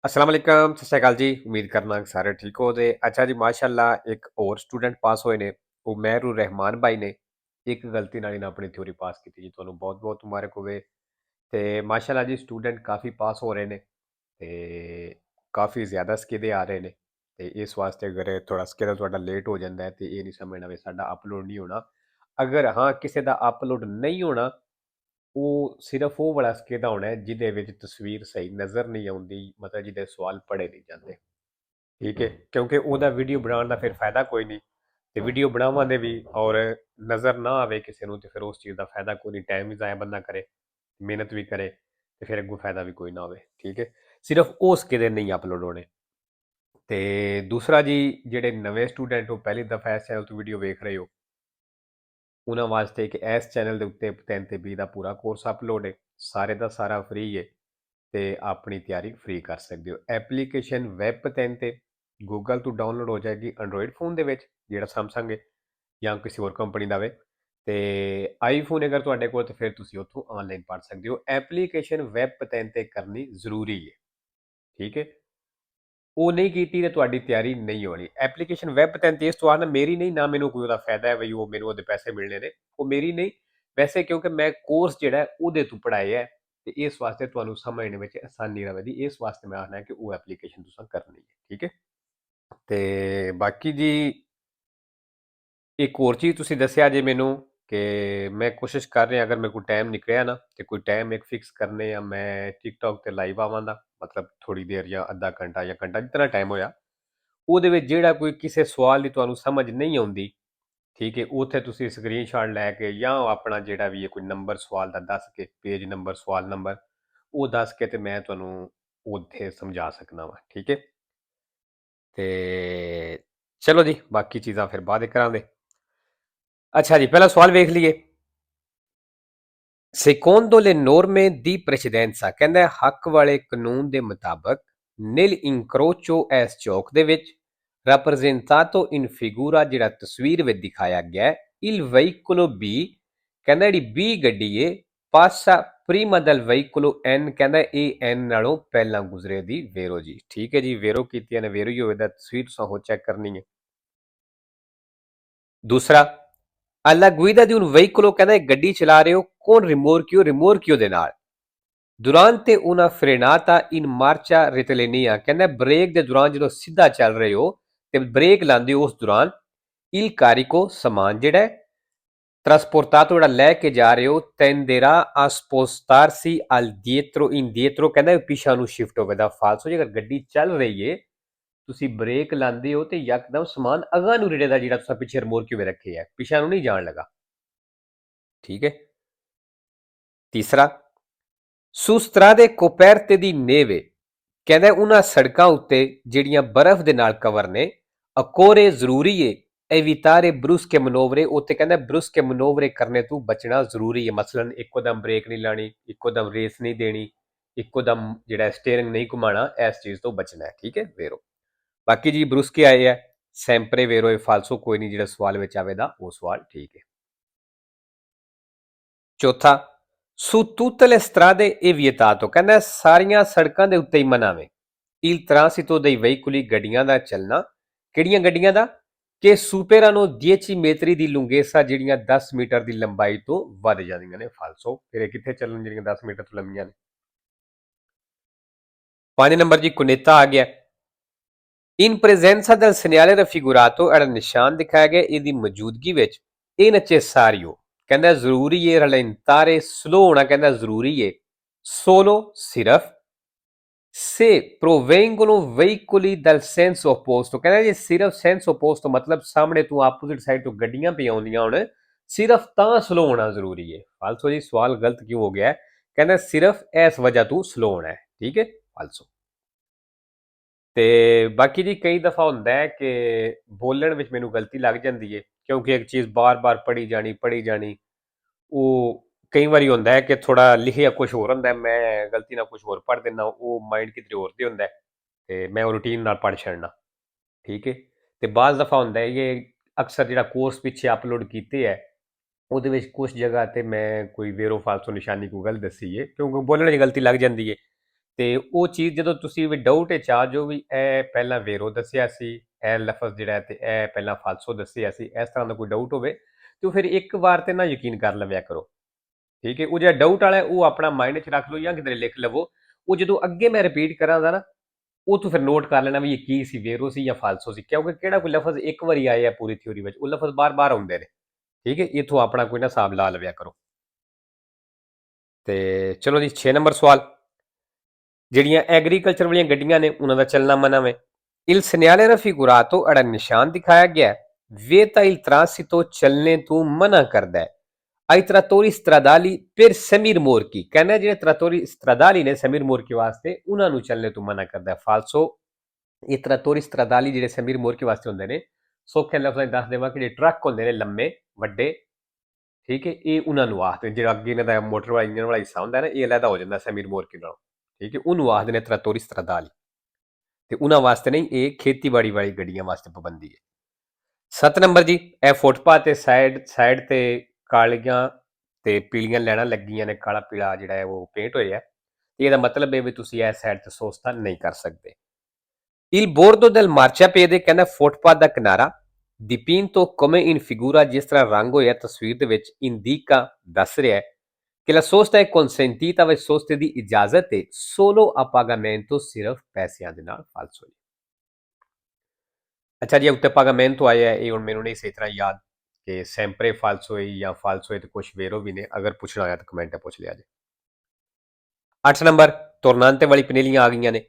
अस्सलाम वालेकुम सत श्री अकाल जी। उम्मीद करना कि सारे ठीक हो ते अच्छा जी माशाअल्लाह एक और स्टूडेंट पास होए ने ਉਹ ਮਹਿਰੁਰ ਰਹਿਮਾਨ ਭਾਈ ਨੇ ਇੱਕ ਗਲਤੀ ਨਾਲ ਇਹਨਾਂ ਆਪਣੀ ਥਿਊਰੀ ਪਾਸ ਕੀਤੀ ਜੀ ਤੁਹਾਨੂੰ ਬਹੁਤ ਬਹੁਤ ਮੁਬਾਰਕ ਹੋਵੇ ਤੇ ਮਾਸ਼ਾਅੱਲਾ ਜੀ ਸਟੂਡੈਂਟ ਕਾਫੀ ਪਾਸ ਹੋ ਰਹੇ ਨੇ ਤੇ ਕਾਫੀ ਜ਼ਿਆਦਾ ਸਕੇਦੇ ਆ ਰਹੇ ਨੇ ਤੇ ਇਸ ਵਾਸਤੇ ਅਗਰ ਥੋੜਾ ਸਕੇਦਾ ਤੁਹਾਡਾ ਲੇਟ ਹੋ ਜਾਂਦਾ ਹੈ ਤੇ ਇਹ ਨਹੀਂ ਸਮਝਣਾ ਵੀ ਸਾਡਾ ਅਪਲੋਡ ਨਹੀਂ ਹੋਣਾ ਅਗਰ ਹਾਂ ਕਿਸੇ ਦਾ ਅਪਲੋਡ ਨਹੀਂ ਹੋਣਾ ਉਹ ਸਿਰਫ ਉਹ ਵਾਲਾ ਸਕੇਦਾ ਹੋਣਾ ਹੈ ਜਿਹਦੇ ਵਿੱਚ ਤਸਵੀਰ ਸਹੀ ਨਜ਼ਰ ਨਹੀਂ ਆਉਂਦੀ ਮਤਲਬ ਜਿਹਦੇ ਸਵਾਲ ਪੜ੍ਹੇ ਨਹੀਂ ਜਾਂਦੇ ਠੀਕ ਹੈ ਕਿਉਂਕਿ ਉਹਦਾ ਵੀਡੀਓ ਬਣਾਉਣ ਦਾ ਫਿਰ ਫਾਇਦਾ ਕੋਈ ਨਹੀਂ ਤੇ ਵੀਡੀਓ ਬਣਾਵਾਂਗੇ ਵੀ ਔਰ ਨਜ਼ਰ ਨਾ ਆਵੇ ਕਿਸੇ ਨੂੰ ਤੇ ਫਿਰ ਉਸ ਚੀਜ਼ ਦਾ ਫਾਇਦਾ ਕੋਈ ਨਹੀਂ ਟਾਈਮ ਵੀ ਜ਼ਾਇਆ ਬੰਦਾ ਕਰੇ ਮਿਹਨਤ ਵੀ ਕਰੇ ਤੇ ਫਿਰ ਅੱਗੋਂ ਫਾਇਦਾ ਵੀ ਕੋਈ ਨਾ ਹੋਵੇ ਠੀਕ ਹੈ ਸਿਰਫ ਉਸ ਕਿਤੇ ਨਹੀਂ ਅਪਲੋਡ ਹੋਣੇ ਤੇ ਦੂਸਰਾ ਜੀ ਜਿਹੜੇ ਨਵੇਂ ਸਟੂਡੈਂਟ ਹੋ ਪਹਿਲੀ ਦਫਾ ਇਸ ਚੈਨਲ ਤੋਂ ਵੀਡੀਓ ਵੇਖ ਰਹੇ ਹੋ ਉਹਨਾਂ ਵਾਸਤੇ ਇੱਕ ਇਸ ਚੈਨਲ ਦੇ ਉੱਤੇ 3 ਤੇ 20 ਦਾ ਪੂਰਾ ਕੋਰਸ ਅਪਲੋਡ ਹੈ ਸਾਰੇ ਦਾ ਸਾਰਾ ਫ੍ਰੀ ਹੈ ਤੇ ਆਪਣੀ ਤਿਆਰੀ ਫ੍ਰੀ ਕਰ ਸਕਦੇ ਹੋ ਐਪਲੀਕੇਸ਼ਨ ਵੈਬ 3 ਤੇ ਗੂਗਲ ਤੋਂ ਡਾਊਨਲੋਡ ਹੋ ਜਾਏਗੀ ਐਂਡਰੋਇਡ ਫੋਨ ਦੇ ਵਿੱਚ ਜਿਹੜਾ ਸੈਮਸੰਗ ਹੈ ਜਾਂ ਕਿਸੇ ਹੋਰ ਕੰਪਨੀ ਦਾ ਵੇ ਤੇ ਆਈਫੋਨ ਅਗਰ ਤੁਹਾਡੇ ਕੋਲ ਤੇ ਫਿਰ ਤੁਸੀਂ ਉੱਥੋਂ ਆਨਲਾਈਨ ਪੜ੍ਹ ਸਕਦੇ ਹੋ ਐਪਲੀਕੇਸ਼ਨ ਵੈਬ 3 ਤੇ ਕਰਨੀ ਜ਼ਰੂਰੀ ਹੈ ਠੀਕ ਹੈ ਉਹ ਨਹੀਂ ਕੀਤੀ ਤੇ ਤੁਹਾਡੀ ਤਿਆਰੀ ਨਹੀਂ ਹੋਣੀ ਐਪਲੀਕੇਸ਼ਨ ਵੈਬ 3 ਤੇ ਇਸ ਤੋਂ ਨਾ ਮੇਰੀ ਨਹੀਂ ਨਾ ਮੈਨੂੰ ਕੋਈ ਉਹਦਾ ਫਾਇਦਾ ਹੈ ਬਈ ਉਹ ਮੈਨੂੰ ਉਹਦੇ ਪੈਸੇ ਮਿਲਣੇ ਨੇ ਉਹ ਮੇਰੀ ਨਹੀਂ ਵੈਸੇ ਕਿਉਂਕਿ ਮੈਂ ਕੋਰਸ ਜਿਹੜਾ ਹੈ ਉਹਦੇ ਤੋਂ ਪੜਾਇਆ ਹੈ ਤੇ ਇਸ ਵਾਸਤੇ ਤੁਹਾਨੂੰ ਸਮਝਣ ਵਿੱਚ ਆਸਾਨੀ ਰਵੇਗੀ ਇਸ ਵਾਸਤੇ ਮੈਂ ਆਖਣਾ ਕਿ ਉਹ ਐਪਲੀਕੇਸ਼ਨ ਤੁਸੀਂ ਕਰਨੀ ਹੈ ਠੀਕ ਹੈ ਤੇ ਬਾਕੀ ਜੀ ਇੱਕ ਹੋਰ ਚੀਜ਼ ਤੁਸੀਂ ਦੱਸਿਆ ਜੇ ਮੈਨੂੰ ਕਿ ਮੈਂ ਕੋਸ਼ਿਸ਼ ਕਰ ਰਿਹਾ ਅਗਰ ਮੇਰੇ ਕੋਲ ਟਾਈਮ ਨਿਕਲਿਆ ਨਾ ਤੇ ਕੋਈ ਟਾਈਮ ਇੱਕ ਫਿਕਸ ਕਰਨੇ ਆ ਮੈਂ ਟਿਕਟੌਕ ਤੇ ਲਾਈਵ ਆਵਾਂਗਾ ਮਤਲਬ ਥੋੜੀ ਦੇਰ ਜਾਂ ਅੱਧਾ ਘੰਟਾ ਜਾਂ ਘੰਟਾ ਜਿੰਨਾ ਟਾਈਮ ਹੋਇਆ ਉਹਦੇ ਵਿੱਚ ਜਿਹੜਾ ਕੋਈ ਕਿਸੇ ਸਵਾਲ ਦੀ ਤੁਹਾਨੂੰ ਸਮਝ ਨਹੀਂ ਆਉਂਦੀ ਠੀਕ ਹੈ ਉੱਥੇ ਤੁਸੀਂ ਸਕਰੀਨਸ਼ਾਟ ਲੈ ਕੇ ਜਾਂ ਆਪਣਾ ਜਿਹੜਾ ਵੀ ਹੈ ਕੋਈ ਨੰਬਰ ਸਵਾਲ ਦਾ ਦੱਸ ਕੇ ਪੇਜ ਨੰਬਰ ਸਵਾਲ ਨੰਬਰ ਉਹ ਦੱਸ ਕੇ ਤੇ ਮੈਂ ਤੁਹਾਨੂੰ ਉੱਥੇ ਸਮਝਾ ਸਕਦਾ ਵਾਂ ਠੀਕ ਹੈ ਤੇ ਚਲੋ ਜੀ ਬਾਕੀ ਚੀਜ਼ਾਂ ਫਿਰ ਬਾਅਦ ਕਰਾਂਗੇ ਅੱਛਾ ਜੀ ਪਹਿਲਾ ਸਵਾਲ ਵੇਖ ਲਈਏ Secondo le norme di precedenza ਕਹਿੰਦਾ ਹੈ, ਹੱਕ ਵਾਲੇ ਕਾਨੂੰਨ ਦੇ ਮੁਤਾਬਕ nel incrocio es ਚੌਕ ਦੇ ਵਿੱਚ rappresentato in figura ਜਿਹੜਾ ਤਸਵੀਰ ਵਿੱਚ ਦਿਖਾਇਆ ਗਿਆ ਹੈ il veicolo B ਕਹਿੰਦਾ ਜਿਹੜੀ B ਗੱਡੀ ਏ passa prima del veicolo N ਕਹਿੰਦਾ ਇਹ N ਨਾਲੋਂ ਪਹਿਲਾਂ ਗੁਜ਼ਰੇ ਦੀ ਵੇਰੋ ਜੀ ਠੀਕ ਹੈ ਜੀ ਵੇਰੋ ਕੀਤੀ ਨੇ ਵੇਰੋ ਹੀ ਹੋਵੇ ਦਾ ਤਸਵੀਰ ਤੁਸੀਂ ਹੋ ਚੈੱਕ ਕਰਨੀ ਹੈ ਦੂਸਰਾ alla guida di un veicolo ਕਹਿੰਦਾ ਗੱਡੀ ਚਲਾ ਰਹੇ ਹੋ con rimorchio ਦੇ ਨਾਲ durante una frenata in marcia rettilinea ਕਹਿੰਦਾ ਬ੍ਰੇਕ ਦੇ ਦੌਰਾਨ ਜਦੋਂ ਸਿੱਧਾ ਚੱਲ ਰਹੇ ਹੋ ਤੇ ਬ੍ਰੇਕ ਲਾਉਂਦੇ ਹੋ ਉਸ ਦੌਰਾਨ il carico ਸਮਾਨ ਜਿਹੜਾ ਹੈ trasportato ਜਿਹੜਾ ਲੈ ਕੇ ਜਾ ਰਹੇ ਹੋ tenderà a spostarsi al dietro indietro ਕਹਿੰਦਾ ਪਿਛਾ ਨੂੰ ਸ਼ਿਫਟ ਹੋਵੇਗਾ ਫਾਲਸੋ ਜੇ ਅਗਰ ਗੱਡੀ ਚੱਲ ਰਹੀ ਏ ਤੁਸੀਂ ਬ੍ਰੇਕ ਲਾਉਂਦੇ ਹੋ ਤੇ ਯਕਦਮ ਸਮਾਨ ਅਗਾਂਹ ਨੂੰ ਰਿੜੇਦਾ ਜਿਹੜਾ ਤੁਸੀਂ ਪਿੱਛੇ ਰਿਮੋਰਕਿਓ ਵਿੱਚ ਰੱਖੇ ਹੈ ਪਿਛਾ ਨੂੰ ਨਹੀਂ ਜਾਣ ਲੱਗਾ ਠੀਕ ਹੈ ਤੀਸਰਾ su strade coperte di neve ਕਹਿੰਦਾ ਉਹਨਾਂ ਸੜਕਾਂ ਉੱਤੇ ਜਿਹੜੀਆਂ ਬਰਫ਼ ਦੇ ਨਾਲ ਕਵਰ ਨੇ ਅਕੋਰੇ ਜ਼ਰੂਰੀ ਏ evitare brusche manovre ਉੱਤੇ ਕਹਿੰਦਾ brusche manovre ਕਰਨੇ ਤੋਂ ਬਚਣਾ ਜ਼ਰੂਰੀ ਹੈ ਮਸਲਨ ਇੱਕੋ ਦਮ ਬ੍ਰੇਕ ਨਹੀਂ ਲਾਣੀ ਇੱਕੋ ਦਮ ਰੇਸ ਨਹੀਂ ਦੇਣੀ ਇੱਕੋ ਦਮ ਜਿਹੜਾ ਸਟੀਅਰਿੰਗ ਨਹੀਂ ਘੁਮਾਣਾ ਇਸ ਚੀਜ਼ ਤੋਂ ਬਚਣਾ ਹੈ ਠੀਕ ਹੈ ਵੇਰੋ ਬਾਕੀ ਜੀ ਬਰੁਸਕੇ ਆਏ ਹੈ ਸੈਂਪਰੇ ਵੇਰੋ ਇਹ ਫਾਲਸੋ ਕੋਈ ਨਹੀਂ ਜਿਹੜਾ ਸਵਾਲ ਵਿੱਚ ਆਵੇਗਾ ਉਹ ਸਵਾਲ ਠੀਕ ਹੈ ਚੌਥਾ su tutte le strade è vietato ਕਹਿੰਦਾ ਸਾਰੀਆਂ ਸੜਕਾਂ ਦੇ ਉੱਤੇ ਹੀ ਮਨਾ ਵੇ il transito dei veicoli ਗੱਡੀਆਂ ਦਾ ਚੱਲਣਾ ਕਿਹੜੀਆਂ ਗੱਡੀਆਂ ਦਾ ਕਿ superano 10 metri ਦੀ ਲੰਗੇਸਾ ਜਿਹੜੀਆਂ 10 ਮੀਟਰ ਦੀ ਲੰਬਾਈ ਤੋਂ ਵੱਧ ਜਾਂਦੀਆਂ ਨੇ ਫਾਲਸੋ ਫਿਰ ਇਹ ਕਿੱਥੇ ਚੱਲਣ ਜਿਹੜੀਆਂ 10 ਮੀਟਰ ਤੋਂ ਲੰਮੀਆਂ ਨੇ 5 ਨੰਬਰ ਜੀ ਕੁਨੇਤਾ ਆ ਗਿਆ in presenza del segnale raffigurato era ਨਿਸ਼ਾਨ ਦਿਖਾਇਆ ਗਿਆ ਇਹਦੀ ਮੌਜੂਦਗੀ ਵਿੱਚ ਇਹ necessario ਕਹਿੰਦਾ ਜ਼ਰੂਰੀ ਹੈ rallentare slow ਹੋਣਾ ਕਹਿੰਦਾ ਜ਼ਰੂਰੀ ਹੈ solo ਸਿਰਫ se provengono veicoli dal senso opposto ਕਹਿੰਦਾ ਜੇ ਸਿਰਫ sense opposto ਮਤਲਬ ਸਾਹਮਣੇ ਤੋਂ ਆਪੋਜ਼ਿਟ ਸਾਈਡ ਤੋਂ ਗੱਡੀਆਂ ਪਈ ਆਉਂਦੀਆਂ ਹੁਣ ਸਿਰਫ ਤਾਂ ਸਲੋ ਹੋਣਾ ਜ਼ਰੂਰੀ ਹੈ ਫਾਲਸੋ ਜੀ ਸਵਾਲ ਗਲਤ ਕਿਉਂ ਹੋ ਗਿਆ ਕਹਿੰਦਾ ਸਿਰਫ ਇਸ ਵਜ੍ਹਾ ਤੋਂ ਸਲੋ ਹੋਣਾ ਹੈ ਠੀਕ ਹੈ ਫਾਲਸੋ ਤੇ ਬਾਕੀ ਜੀ ਕਈ ਦਫਾ ਹੁੰਦਾ ਹੈ ਕਿ ਬੋਲਣ ਵਿੱਚ ਮੈਨੂੰ ਗਲਤੀ ਲੱਗ ਜਾਂਦੀ ਹੈ ਕਿਉਂਕਿ ਇੱਕ ਚੀਜ਼ ਬਾਰ-ਬਾਰ ਪੜ੍ਹੀ ਜਾਣੀ ਉਹ ਕਈ ਵਾਰੀ ਹੁੰਦਾ ਹੈ ਕਿ ਥੋੜਾ ਲਿਖਿਆ ਕੁਝ ਹੋਰ ਹੁੰਦਾ ਮੈਂ ਗਲਤੀ ਨਾਲ ਕੁਝ ਹੋਰ ਪੜ੍ਹ ਦਿੰਦਾ ਉਹ ਮਾਈਂਡ ਕਿਧਰੇ ਹੋਰ ਤੇ ਹੁੰਦਾ ਤੇ ਮੈਂ ਉਹ ਰੂਟੀਨ ਨਾਲ ਪੜ੍ਹ ਛੱਡਣਾ ਠੀਕ ਹੈ ਤੇ ਬਾਅਦ ਦਫਾ ਹੁੰਦਾ ਹੈ ਇਹ ਅਕਸਰ ਜਿਹੜਾ ਕੋਰਸ ਪਿੱਛੇ ਅਪਲੋਡ ਕੀਤੇ ਹੈ ਉਹਦੇ ਵਿੱਚ ਕੁਝ ਜਗ੍ਹਾ ਤੇ ਮੈਂ ਕੋਈ ਵੇਰੋ ਫਾਲਸੋ ਨਿਸ਼ਾਨੀ ਕੋਈ ਗਲਤ ਦੱਸੀ ਹੈ ਕਿਉਂਕਿ ਬੋਲਣ 'ਚ ਗਲਤੀ ਲੱਗ ਜਾਂਦੀ ਹੈ ਤੇ ਉਹ ਚੀਜ਼ ਜਦੋਂ ਤੁਸੀਂ ਵੀ ਡਾਊਟ ਵਿੱਚ ਆ ਜਾਓ ਵੀ ਇਹ ਪਹਿਲਾਂ ਵੇਰੋ ਦੱਸਿਆ ਸੀ, ਇਹ ਲਫ਼ਜ਼ ਜਿਹੜਾ ਹੈ ਤੇ ਇਹ ਪਹਿਲਾਂ ਫਾਲਸੋ ਦੱਸਿਆ ਸੀ, ਇਸ ਤਰ੍ਹਾਂ ਦਾ ਕੋਈ ਡਾਊਟ ਹੋਵੇ ਤੇ ਫਿਰ ਇੱਕ ਵਾਰ ਤੇ ਨਾ ਯਕੀਨ ਕਰ ਲਵਿਆ ਕਰੋ। ਠੀਕ ਹੈ, ਉਹ ਜਿਹੜਾ ਡਾਊਟ ਵਾਲਾ ਉਹ ਆਪਣਾ ਮਾਈਂਡ 'ਚ ਰੱਖ ਲਓ ਜਾਂ ਕਿਧਰੇ ਲਿਖ ਲਵੋ। ਉਹ ਜਦੋਂ ਅੱਗੇ ਮੈਂ ਰਿਪੀਟ ਕਰਾਂਗਾ ਨਾ, ਉਹ ਤੋਂ ਫਿਰ ਨੋਟ ਕਰ ਲੈਣਾ ਵੀ ਇਹ ਕੀ ਸੀ, ਵੇਰੋ ਸੀ ਜਾਂ ਫਾਲਸੋ ਸੀ, ਕਿਉਂਕਿ ਕਿਹੜਾ ਕੋਈ ਲਫ਼ਜ਼ ਇੱਕ ਵਾਰੀ ਆਏ ਆ ਪੂਰੀ ਥਿਊਰੀ ਵਿੱਚ, ਉਹ ਲਫ਼ਜ਼ ਬਾਰ-ਬਾਰ ਆਉਂਦੇ ਨੇ। ਠੀਕ ਹੈ, ਇੱਥੋਂ ਆਪਣਾ ਕੋਈ ਨਾ ਹਿਸਾਬ ਲਾ ਲਵਿਆ ਕਰੋ। ਤੇ ਚਲੋ ਜੀ 6 ਨੰਬਰ ਸਵਾਲ, ਜਿਹੜੀਆਂ ਐਗਰੀਕਲਚਰ ਵਾਲੀਆਂ ਗੱਡੀਆਂ ਨੇ ਉਹਨਾਂ ਦਾ ਚੱਲਣਾ ਮਨਾ ਵੇ। Il segnale raffigurato era ਨਿਸ਼ਾਨ ਦਿਖਾਇਆ ਗਿਆ vieta il transito ਚੱਲਣੇ ਤੋਂ ਮਨਾ ਕਰਦਾ ਹੈ। ai trattori stradali per semirmorchi, ਕਹਿੰਦਾ ਜਿਹੜੇ trattori stradali ਨੇ semirmorchi ਵਾਸਤੇ ਉਹਨਾਂ ਨੂੰ ਚੱਲਣੇ ਤੋਂ ਮਨਾ ਕਰਦਾ ਹੈ। ਫਾਲਸੋ ਇਹ trattori stradali ਜਿਹੜੇ semirmorchi ਵਾਸਤੇ ਹੁੰਦੇ ਨੇ, ਸੌਖੇ ਲਫ਼ਜ਼ਾਂ 'ਚ ਦੱਸ ਦੇਵਾਂ ਕਿ ਜਿਹੜੇ ਟਰੱਕ ਹੁੰਦੇ ਨੇ ਲੰਮੇ ਵੱਡੇ, ਠੀਕ ਹੈ, ਇਹ ਉਹਨਾਂ ਨੂੰ ਆਖਦੇ ਜਿਹੜਾ ਅੱਗੇ ਇਹਨਾਂ ਦਾ ਮੋਟਰ ਵਾਲਾ ਇੰਜਨ ਵਾਲਾ ਹਿੱਸਾ ਹੁੰਦਾ ਨਾ, ਇਹ ਅਲੱਗਾ ਹੋ ਜਾਂਦਾ semirmorchi ਨਾਲੋਂ। ਠੀਕ ਹੈ, ਉਹਨੂੰ ਆਖਦੇ ਨੇ trattori stradali, ਤੇ ਉਹਨਾਂ ਵਾਸਤੇ ਨਹੀਂ, ਇਹ ਖੇਤੀਬਾੜੀ ਵਾਲੀ ਗੱਡੀਆਂ ਵਾਸਤੇ ਪਾਬੰਦੀ ਹੈ। 7 ਨੰਬਰ ਜੀ, ਇਹ ਫੁੱਟਪਾਥ ਤੇ ਸਾਈਡ ਤੇ ਕਾਲੀਆਂ ਤੇ ਪੀਲੀਆਂ ਲੈਣਾ ਲੱਗੀਆਂ ਨੇ, ਕਾਲਾ ਪੀਲਾ ਜਿਹੜਾ ਹੈ ਉਹ ਪੇਂਟ ਹੋਇਆ, ਇਹਦਾ ਮਤਲਬ ਹੈ ਵੀ ਤੁਸੀਂ ਇਸ ਸਾਈਡ ਤੇ ਸੋਸਤਾ ਨਹੀਂ ਕਰ ਸਕਦੇ। Il bordo del marciapiede ਕਹਿੰਦਾ ਫੁੱਟਪਾਥ ਦਾ ਕਿਨਾਰਾ dipinto come in figura, ਜਿਸ ਤਰ੍ਹਾਂ ਰੰਗ ਹੋਇਆ ਤਸਵੀਰ ਦੇ ਵਿੱਚ, indica ਦੱਸ ਰਿਹਾ ਹੈ ਕਿ la sosta è consentita, ਵਿੱਚ ਸੋਸਤੇ ਦੀ ਇਜਾਜ਼ਤ ਹੈ, solo a pagamento, ਸਿਰਫ ਪੈਸਿਆਂ ਦੇ ਨਾਲ। ਫਾਲਸੋ। ਅੱਛਾ ਜੀ, ਉੱਤੇ pagamento ਆਇਆ, ਇਹ ਹੁਣ ਮੈਨੂੰ ਨਹੀਂ ਸਹੀ ਤਰ੍ਹਾਂ ਯਾਦ ਕਿ sempre falso ਹੈ ਜਾਂ falso ਹੈ, ਤੇ ਕੁਝ ਵੇਰੋ ਵੀ ਨੇ, ਅਗਰ ਪੁੱਛਣਾ ਹੋਇਆ ਤਾਂ ਕਮੈਂਟ ਪੁੱਛ ਲਿਆ ਜੀ। 8 ਨੰਬਰ, ਤੁਰਨਾਂਤੇ ਵਾਲੀ ਪਨੇਲੀਆਂ ਆ ਗਈਆਂ ਨੇ।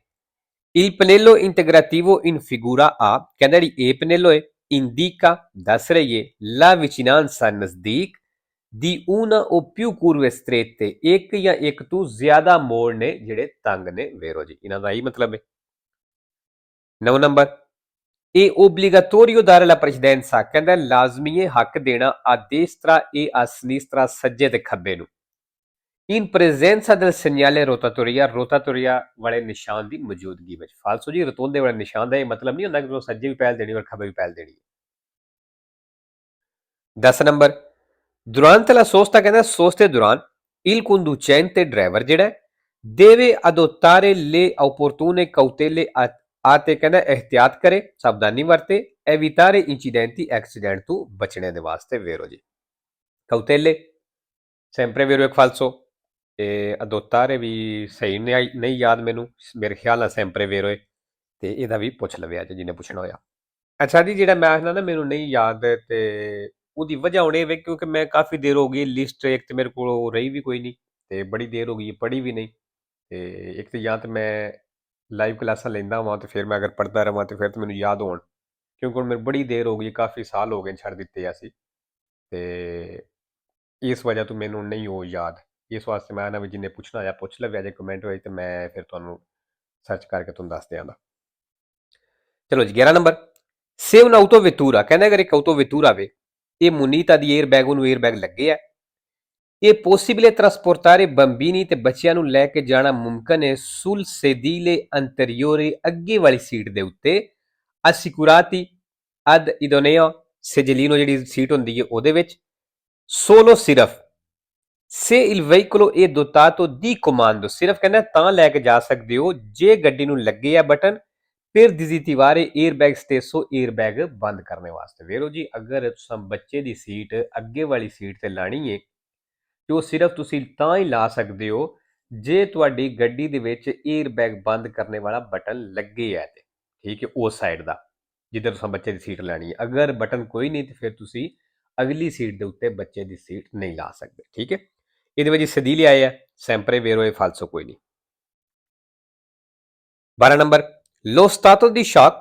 Il pannello integrativo in figura A, ਕਹਿੰਦਾ ਜਿਹੜੀ ਇਹ ਪਨੇਲੋ ਹੈ, indica ਦੱਸ ਰਹੀ ਹੈ la vicinanza ਨਜ਼ਦੀਕ ਦੀ una o più curve strette, ਇੱਕ ਜਾਂ ਇੱਕ ਤੋਂ ਜ਼ਿਆਦਾ ਮੋੜ ਨੇ ਜਿਹੜੇ ਤੰਗ ਨੇ। ਵੇਰੋ ਜੀ, ਇਹਨਾਂ ਦਾ ਹੀ ਮਤਲਬ ਹੈ। 9 ਨੰਬਰ, ਇਹ obbligatorio dare la precedenza, ਕਹਿੰਦਾ ਲਾਜ਼ਮੀ ਹੈ ਹੱਕ ਦੇਣਾ a destra e a sinistra, ਸੱਜੇ ਤੇ ਖੱਬੇ ਨੂੰ, in presenza del segnale rotatoria ਵਾਲੇ ਨਿਸ਼ਾਨ ਦੀ ਮੌਜੂਦਗੀ ਵਿੱਚ। ਫਾਲਸੋ ਜੀ, ਰਤੋਂਦੇ ਵਾਲੇ ਨਿਸ਼ਾਨ ਦਾ ਇਹ ਮਤਲਬ ਨਹੀਂ ਹੁੰਦਾ ਕਿ ਸੱਜੇ ਵੀ ਪਹਿਲ ਦੇਣੀ ਔਰ ਖੱਬੇ ਵੀ ਪਹਿਲ ਦੇਣੀ। 10 ਨੰਬਰ, durante la sosta, ਕਹਿੰਦਾ ਸੋਸਤੇ ਦੌਰਾਨ il conducente, ਡਰਾਈਵਰ ਜਿਹੜਾ, deve adottare le opportune cautele ਤੇ ਕਹਿੰਦਾ ਇਹਤਿਆਤ ਕਰੇ, ਸਾਵਧਾਨੀ ਵਰਤੇ, evitare incidenti, ਐਕਸੀਡੈਂਟ ਤੋਂ ਬਚਣੇ ਦੇ ਵਾਸਤੇ। ਵੇਰੋ ਜੀ, cautele sempre ਵੇਰੋ ਇੱਕ ਫਾਲਸੋ, ਇਹ ਅਦੋਤਾਰੇ ਵੀ ਸਹੀ ਨਹੀਂ ਯਾਦ ਮੈਨੂੰ, ਮੇਰੇ ਖਿਆਲ ਨਾਲ sempre ਵੇਰੋ ਹੈ, ਤੇ ਇਹਦਾ ਵੀ ਪੁੱਛ ਲਵਿਆ ਜੀ ਜਿਹਨੇ ਪੁੱਛਣਾ ਹੋਇਆ। ਅੱਛਾ ਜੀ, ਜਿਹੜਾ ਮੈਥ ਨਾ ਮੈਨੂੰ ਨਹੀਂ ਯਾਦ, ਤੇ ਉਹਦੀ ਵਜ੍ਹਾ ਹੁਣ ਇਹ ਵੇ ਕਿਉਂਕਿ ਮੈਂ ਕਾਫੀ ਦੇਰ ਹੋ ਗਈ ਲਿਸਟ ਇੱਕ ਤੇ ਮੇਰੇ ਕੋਲ ਰਹੀ ਵੀ ਕੋਈ ਨਹੀਂ, ਤੇ ਬੜੀ ਦੇਰ ਹੋ ਗਈ ਪੜ੍ਹੀ ਵੀ ਨਹੀਂ, ਤੇ ਇੱਕ ਤੇ ਜਾਂ ਤਾਂ ਮੈਂ ਲਾਈਵ ਕਲਾਸਾਂ ਲੈਂਦਾ ਵਾਂ ਤੇ ਫਿਰ ਮੈਂ ਅਗਰ ਪੜ੍ਹਦਾ ਰਵਾਂ ਤੇ ਫਿਰ ਤਾਂ ਮੈਨੂੰ ਯਾਦ ਹੋਣ, ਕਿਉਂਕਿ ਹੁਣ ਮੈਨੂੰ ਬੜੀ ਦੇਰ ਹੋ ਗਈ, ਕਾਫੀ ਸਾਲ ਹੋ ਗਏ ਛੱਡ ਦਿੱਤੇ ਅਸੀਂ, ਤੇ ਇਸ ਵਜ੍ਹਾ ਤੋਂ ਮੈਨੂੰ ਨਹੀਂ ਉਹ ਯਾਦ। ਇਸ ਵਾਸਤੇ ਮੈਂ ਨਾ ਵੀ ਜਿਹਨੇ ਪੁੱਛਣਾ ਹੋਇਆ ਪੁੱਛ ਲਵਿਆ ਜੇ ਕਮੈਂਟ ਹੋਏ, ਤੇ ਮੈਂ ਫਿਰ ਤੁਹਾਨੂੰ ਸਰਚ ਕਰਕੇ ਤੁਹਾਨੂੰ ਦੱਸ ਦਿਆਂਗਾ। ਚਲੋ ਜੀ 11 ਨੰਬਰ, se un'autovettura, ਕਹਿੰਦਾ ਅਗਰ ਇੱਕ autovettura ਵੇ, ਇਹ munita ਦੀ 에ਅਰਬੈਗ, ਉਹਨੂੰ 에ਅਰਬੈਗ ਲੱਗੇ ਆ, ਇਹ possibile trasportare bambini, ਤੇ ਬੱਚਿਆਂ ਨੂੰ ਲੈ ਕੇ ਜਾਣਾ ਮੁਮਕਨ ਹੈ, sul sedile anteriore, ਅੱਗੇ ਵਾਲੀ ਸੀਟ ਦੇ ਉੱਤੇ, assicurati ad idoneo seggiolino, ਜਿਹੜੀ ਸੀਟ ਹੁੰਦੀ ਹੈ ਉਹਦੇ ਵਿੱਚ, solo ਸਿਰਫ, se il veicolo è dotato di comando, ਸਿਰਫ ਕਹਿੰਦਾ ਤਾਂ ਲੈ ਕੇ ਜਾ ਸਕਦੇ ਹੋ ਜੇ ਗੱਡੀ ਨੂੰ ਲੱਗੇ ਆ ਬਟਨ, ਫਿਰ disattivare airbag stesso, airbag ਬੰਦ ਕਰਨੇ ਵਾਸਤੇ। ਵੇਰੋ ਜੀ, ਅਗਰ ਤੁਸੀਂ ਬੱਚੇ ਦੀ ਸੀਟ ਅੱਗੇ ਵਾਲੀ ਸੀਟ ਤੇ ਲਾਣੀ ਹੈ ਤੇ ਉਹ ਸਿਰਫ ਤੁਸੀਂ ਤਾਂ ਹੀ ਲਾ ਸਕਦੇ ਹੋ ਜੇ ਤੁਹਾਡੀ ਗੱਡੀ ਦੇ ਵਿੱਚ 에ਅਰਬੈਗ ਬੰਦ ਕਰਨੇ ਵਾਲਾ ਬਟਨ ਲੱਗੇ ਹੈ ਤੇ, ਠੀਕ ਹੈ, ਉਸ ਸਾਈਡ ਦਾ ਜਿੱਧਰ ਤੁਸੀਂ ਬੱਚੇ ਦੀ ਸੀਟ ਲੈਣੀ ਹੈ। ਅਗਰ ਬਟਨ ਕੋਈ ਨਹੀਂ ਤੇ ਫਿਰ ਤੁਸੀਂ ਅਗਲੀ ਸੀਟ ਦੇ ਉੱਤੇ ਬੱਚੇ ਦੀ ਸੀਟ ਨਹੀਂ ਲਾ ਸਕਦੇ। ਠੀਕ ਹੈ, ਇਹਦੇ ਵਿੱਚ ਸਦੀਲੀ ਆਏ ਆ, sempre vero e falso ਕੋਈ ਨਹੀਂ। 12 number, lo stato di shock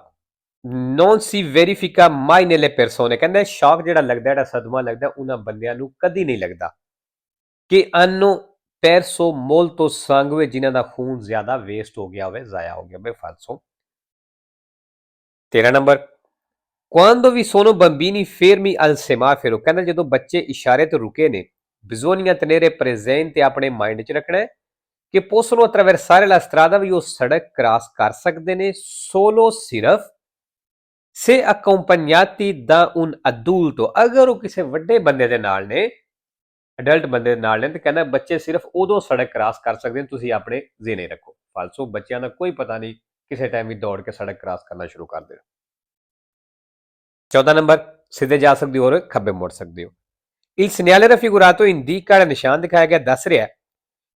non si verifica mai nelle persone, ਕਹਿੰਦਾ ਸ਼ੌਕ ਜਿਹੜਾ ਲੱਗਦਾ, ਜਿਹੜਾ ਸਦਮਾ ਲੱਗਦਾ, ਉਹਨਾਂ ਬੰਦਿਆਂ ਨੂੰ ਕਦੀ ਨਹੀਂ ਲੱਗਦਾ ਕਿ hanno perso molto sangue, ਜਿਨ੍ਹਾਂ ਦਾ ਖੂਨ ਜ਼ਿਆਦਾ ਵੇਸਟ ਹੋ ਗਿਆ ਹੋਵੇ, ਜ਼ਾਇਆ ਹੋ ਗਿਆ ਹੋਵੇ। ਫਾਲਸੋ। 13 number, quando vi sono bambini fermi al semaforo, ਕਹਿੰਦਾ ਜਦੋਂ ਬੱਚੇ ਇਸ਼ਾਰੇ ਤੇ ਰੁਕੇ ਨੇ, bisogna tenere presente, ਆਪਣੇ ਮਾਈਂਡ 'ਚ ਰੱਖਣਾ ਹੈ ਕਿ possono attraversare la strada, ਵੀ ਉਹ ਸੜਕ ਕ੍ਰਾਸ ਕਰ ਸਕਦੇ ਨੇ, solo ਸਿਰਫ, se accompagnati da un adulto, ਅਗਰ ਉਹ ਕਿਸੇ ਵੱਡੇ ਬੰਦੇ ਦੇ ਨਾਲ ਨੇ, ਅਡਲਟ ਬੰਦੇ ਦੇ ਨਾਲ ਨੇ, ਤੇ ਕਹਿੰਦਾ ਬੱਚੇ ਸਿਰਫ ਉਦੋਂ ਸੜਕ ਕ੍ਰਾਸ ਕਰ ਸਕਦੇ ਨੇ, ਤੁਸੀਂ ਆਪਣੇ ਜ਼ਿਹਨੇ ਰੱਖੋ। ਫਾਲਸੋ ਬੱਚਿਆਂ ਦਾ ਕੋਈ ਪਤਾ ਨਹੀਂ ਕਿਸੇ ਟਾਈਮ ਵੀ ਦੌੜ ਕੇ ਸੜਕ ਕ੍ਰਾਸ ਕਰਨਾ ਸ਼ੁਰੂ ਕਰ ਦੇਣਾ। 14 ਨੰਬਰ, ਸਿੱਧੇ ਜਾ ਸਕਦੇ ਹੋ ਔਰ ਖੱਬੇ ਮੁੜ ਸਕਦੇ ਹੋ। Il segnale raffigurato indica il ਨਿਸ਼ਾਨ ਦਿਖਾਇਆ ਗਿਆ ਦੱਸ ਰਿਹਾ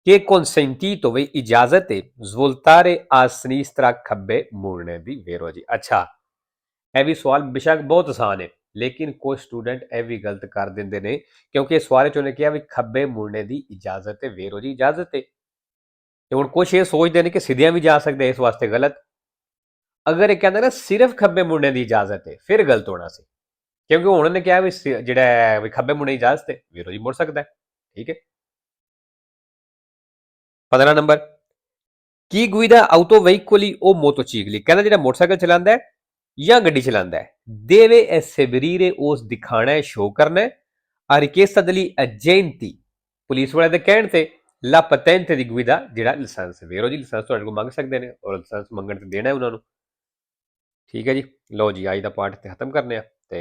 ਕਿ consentito ਵੀ ਇਜਾਜ਼ਤ ਹੈ svoltare a sinistra ਖੱਬੇ ਮੁੜਨੇ ਦੀ ਵੇਰੋ ਜੀ। ਅੱਛਾ, ਇਹ ਵੀ ਸਵਾਲ ਬੇਸ਼ੱਕ ਬਹੁਤ ਆਸਾਨ ਹੈ, ਲੇਕਿਨ ਕੁਝ ਸਟੂਡੈਂਟ ਇਹ ਵੀ ਗਲਤ ਕਰ ਦਿੰਦੇ ਨੇ, ਕਿਉਂਕਿ ਇਸ ਸਵਾਲ 'ਚ ਉਹਨੇ ਕਿਹਾ ਵੀ ਖੱਬੇ ਮੁੜਨੇ ਦੀ ਇਜਾਜ਼ਤ ਹੈ, ਵੇਰੋ ਜੀ ਇਜਾਜ਼ਤ ਹੈ। ਤੇ ਹੁਣ ਕੁਝ ਇਹ ਸੋਚਦੇ ਨੇ ਕਿ ਸਿੱਧਿਆਂ ਵੀ ਜਾ ਸਕਦੇ, ਇਸ ਵਾਸਤੇ ਗਲਤ। ਅਗਰ ਇਹ ਕਹਿੰਦਾ ਨਾ ਸਿਰਫ ਖੱਬੇ ਮੁੜਨੇ ਦੀ ਇਜਾਜ਼ਤ ਹੈ, ਫਿਰ ਗਲਤ ਹੋਣਾ ਸੀ, ਕਿਉਂਕਿ ਹੁਣ ਉਹਨੇ ਕਿਹਾ ਵੀ ਜਿਹੜਾ ਵੀ ਖੱਬੇ ਮੁੜਨੇ ਦੀ ਇਜਾਜ਼ਤ ਹੈ, ਵੀਰੋ ਜੀ ਮੁੜ ਸਕਦਾ ਹੈ। ਠੀਕ ਹੈ। 15 ਨੰਬਰ, ਕੀ guida auto veicoli o motocicli, ਕਹਿੰਦਾ ਜਿਹੜਾ ਮੋਟਰਸਾਈਕਲ ਚਲਾਉਂਦਾ ਹੈ ਜਾਂ ਗੱਡੀ ਚਲਾਉਂਦਾ ਹੈ deve eseguire ਉਸ ਦਿਖਾਣਾ ਹੈ, ਸ਼ੋ ਕਰਨਾ ਹੈ a richiesta degli agenti, police ਵਾਲੇ ਦੇ ਕਹਿਣ ਤੇ ਲਾ patente di guida, ਜਿਹੜਾ ਲਾਇਸੈਂਸ। ਵੀਰੋ ਜੀ ਲਾਇਸੈਂਸ ਤੁਹਾਡੇ ਕੋਲ ਮੰਗ ਸਕਦੇ ਨੇ ਔਰ ਲਾਇਸੈਂਸ ਮੰਗਣ ਤੇ ਦੇਣਾ ਉਹਨਾਂ ਨੂੰ। ਠੀਕ ਹੈ ਜੀ, ਲਓ ਜੀ ਅੱਜ ਦਾ ਪਾਠ ਤੇ ਖਤਮ ਕਰਨੇ ਆ ਤੇ